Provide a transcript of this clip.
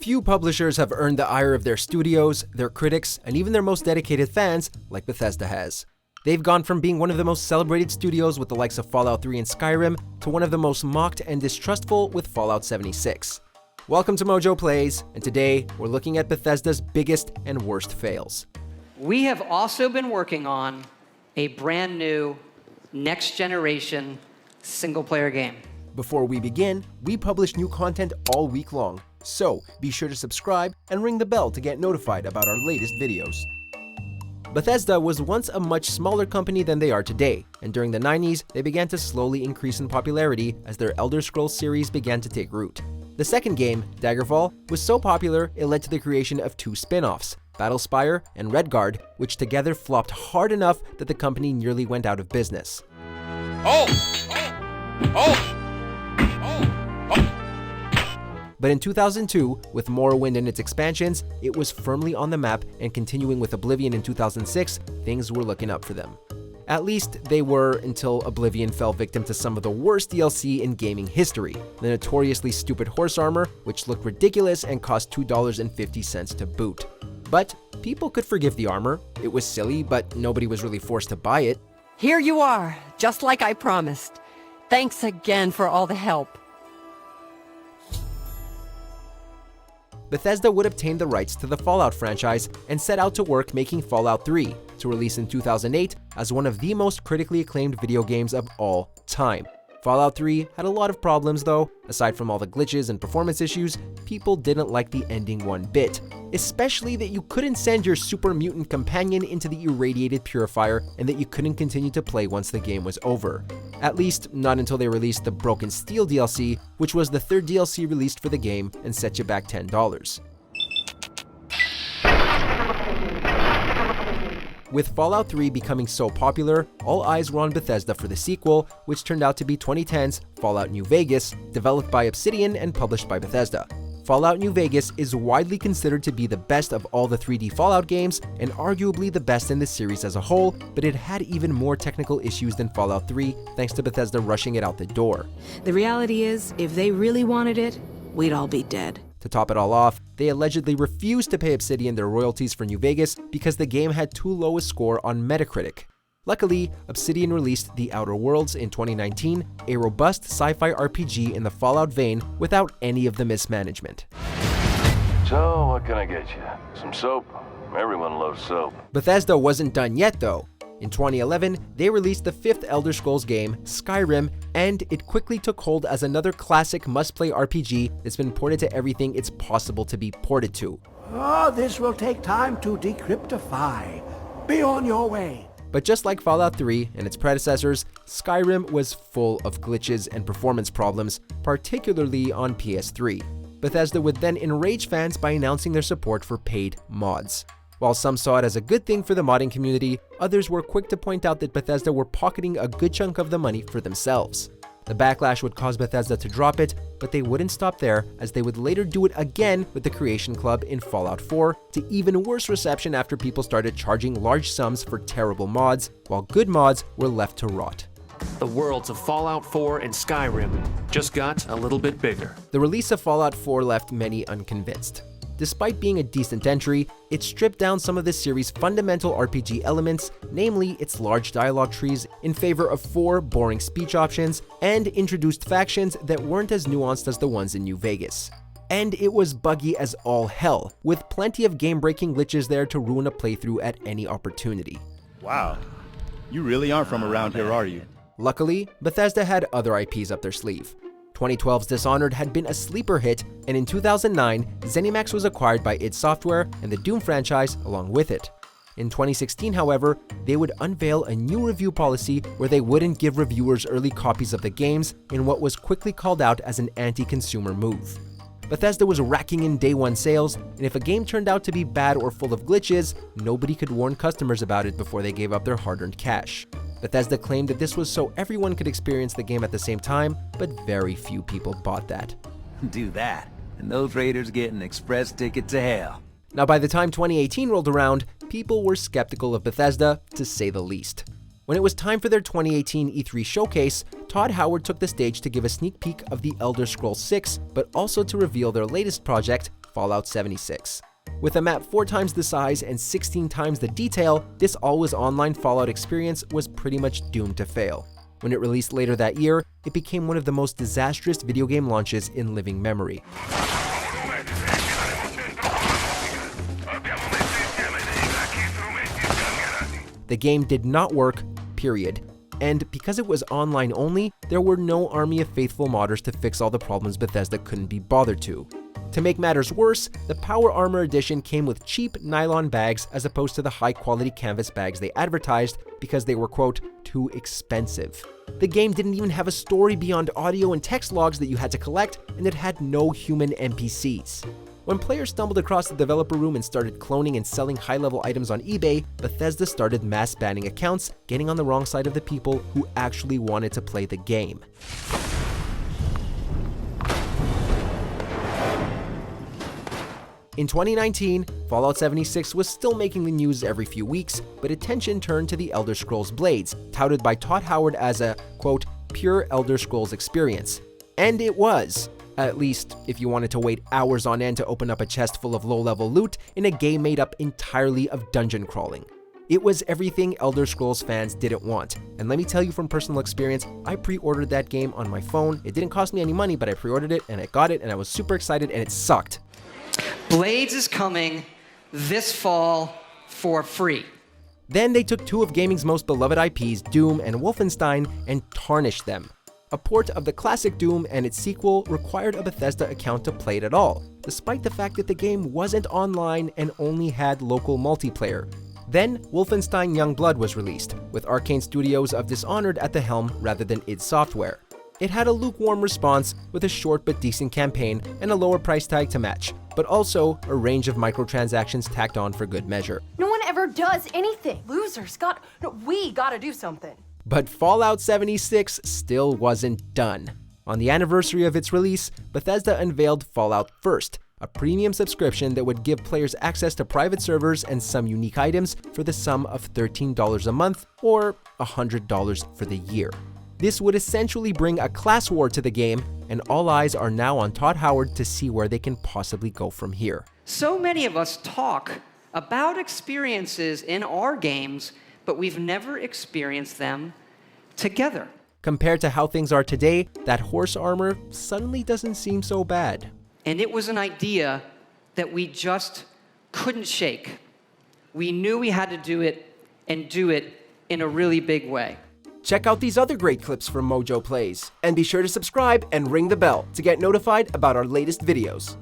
Few publishers have earned the ire of their studios, their critics, and even their most dedicated fans like Bethesda has. They've gone from being one of the most celebrated studios with the likes of Fallout 3 and Skyrim to one of the most mocked and distrustful with Fallout 76. Welcome to MojoPlays, and today we're looking at Bethesda's biggest and worst fails. We have also been working on a brand new, next-generation, single-player game. Before we begin, we publish new content all week long, so be sure to subscribe and ring the bell to get notified about our latest videos. Bethesda was once a much smaller company than they are today, and during the 90s, they began to slowly increase in popularity as their Elder Scrolls series began to take root. The second game, Daggerfall, was so popular it led to the creation of two spin-offs, Battlespire and Redguard, which together flopped hard enough that the company nearly went out of business. But in 2002, with Morrowind and its expansions, it was firmly on the map, and continuing with Oblivion in 2006, things were looking up for them. At least they were, until Oblivion fell victim to some of the worst DLC in gaming history, the notoriously stupid horse armor, which looked ridiculous and cost $2.50 to boot. But people could forgive the armor. It was silly, but nobody was really forced to buy it. Here you are, just like I promised. Thanks again for all the help. Bethesda would obtain the rights to the Fallout franchise and set out to work making Fallout 3, to release in 2008 as one of the most critically acclaimed video games of all time. Fallout 3 had a lot of problems though. Aside from all the glitches and performance issues, people didn't like the ending one bit. Especially that you couldn't send your super mutant companion into the irradiated purifier and that you couldn't continue to play once the game was over. At least, not until they released the Broken Steel DLC, which was the third DLC released for the game and set you back $10. With Fallout 3 becoming so popular, all eyes were on Bethesda for the sequel, which turned out to be 2010's Fallout New Vegas, developed by Obsidian and published by Bethesda. Fallout New Vegas is widely considered to be the best of all the 3D Fallout games, and arguably the best in the series as a whole, but it had even more technical issues than Fallout 3, thanks to Bethesda rushing it out the door. The reality is, if they really wanted it, we'd all be dead. To top it all off, they allegedly refused to pay Obsidian their royalties for New Vegas because the game had too low a score on Metacritic. Luckily, Obsidian released The Outer Worlds in 2019, a robust sci-fi RPG in the Fallout vein without any of the mismanagement. So, what can I get you? Some soap? Everyone loves soap. Bethesda wasn't done yet though. In 2011, they released the fifth Elder Scrolls game, Skyrim, and it quickly took hold as another classic must-play RPG that's been ported to everything it's possible to be ported to. This will take time to decryptify. Be on your way. But just like Fallout 3 and its predecessors, Skyrim was full of glitches and performance problems, particularly on PS3. Bethesda would then enrage fans by announcing their support for paid mods. While some saw it as a good thing for the modding community, others were quick to point out that Bethesda were pocketing a good chunk of the money for themselves. The backlash would cause Bethesda to drop it, but they wouldn't stop there, as they would later do it again with the Creation Club in Fallout 4, to even worse reception after people started charging large sums for terrible mods, while good mods were left to rot. The worlds of Fallout 4 and Skyrim just got a little bit bigger. The release of Fallout 4 left many unconvinced. Despite being a decent entry, it stripped down some of the series' fundamental RPG elements, namely its large dialogue trees, in favor of 4 boring speech options, and introduced factions that weren't as nuanced as the ones in New Vegas. And it was buggy as all hell, with plenty of game-breaking glitches there to ruin a playthrough at any opportunity. Wow, you really aren't from around here, are you? Luckily, Bethesda had other IPs up their sleeve. 2012's Dishonored had been a sleeper hit, and in 2009, ZeniMax was acquired by id Software and the Doom franchise along with it. In 2016, however, they would unveil a new review policy where they wouldn't give reviewers early copies of the games in what was quickly called out as an anti-consumer move. Bethesda was racking in day one sales, and if a game turned out to be bad or full of glitches, nobody could warn customers about it before they gave up their hard-earned cash. Bethesda claimed that this was so everyone could experience the game at the same time, but very few people bought that. Do that, and those raiders get an express ticket to hell. Now, by the time 2018 rolled around, people were skeptical of Bethesda, to say the least. When it was time for their 2018 E3 showcase, Todd Howard took the stage to give a sneak peek of the Elder Scrolls 6, but also to reveal their latest project, Fallout 76. With a map 4 times the size and 16 times the detail, this always online Fallout experience was pretty much doomed to fail. When it released later that year, it became one of the most disastrous video game launches in living memory. The game did not work, period. And because it was online only, there were no army of faithful modders to fix all the problems Bethesda couldn't be bothered to. To make matters worse, the Power Armor Edition came with cheap nylon bags as opposed to the high-quality canvas bags they advertised because they were, quote, too expensive. The game didn't even have a story beyond audio and text logs that you had to collect, and it had no human NPCs. When players stumbled across the developer room and started cloning and selling high-level items on eBay, Bethesda started mass banning accounts, getting on the wrong side of the people who actually wanted to play the game. In 2019, Fallout 76 was still making the news every few weeks, but attention turned to the Elder Scrolls Blades, touted by Todd Howard as a, quote, pure Elder Scrolls experience. And it was. At least, if you wanted to wait hours on end to open up a chest full of low-level loot in a game made up entirely of dungeon crawling. It was everything Elder Scrolls fans didn't want, and let me tell you from personal experience, I pre-ordered that game on my phone. It didn't cost me any money, but I pre-ordered it, and I got it, and I was super excited, and it sucked. Blades is coming this fall for free. Then they took 2 of gaming's most beloved IPs, Doom and Wolfenstein, and tarnished them. A port of the classic Doom and its sequel required a Bethesda account to play it at all, despite the fact that the game wasn't online and only had local multiplayer. Then, Wolfenstein Youngblood was released, with Arcane Studios of Dishonored at the helm rather than id Software. It had a lukewarm response with a short but decent campaign and a lower price tag to match, but also a range of microtransactions tacked on for good measure. No one ever does anything. We gotta do something. But Fallout 76 still wasn't done. On the anniversary of its release, Bethesda unveiled Fallout First, a premium subscription that would give players access to private servers and some unique items for the sum of $13 a month or $100 for the year. This would essentially bring a class war to the game, and all eyes are now on Todd Howard to see where they can possibly go from here. So many of us talk about experiences in our games, but we've never experienced them together. Compared to how things are today, that horse armor suddenly doesn't seem so bad. And it was an idea that we just couldn't shake. We knew we had to do it and do it in a really big way. Check out these other great clips from MojoPlays, and be sure to subscribe and ring the bell to get notified about our latest videos.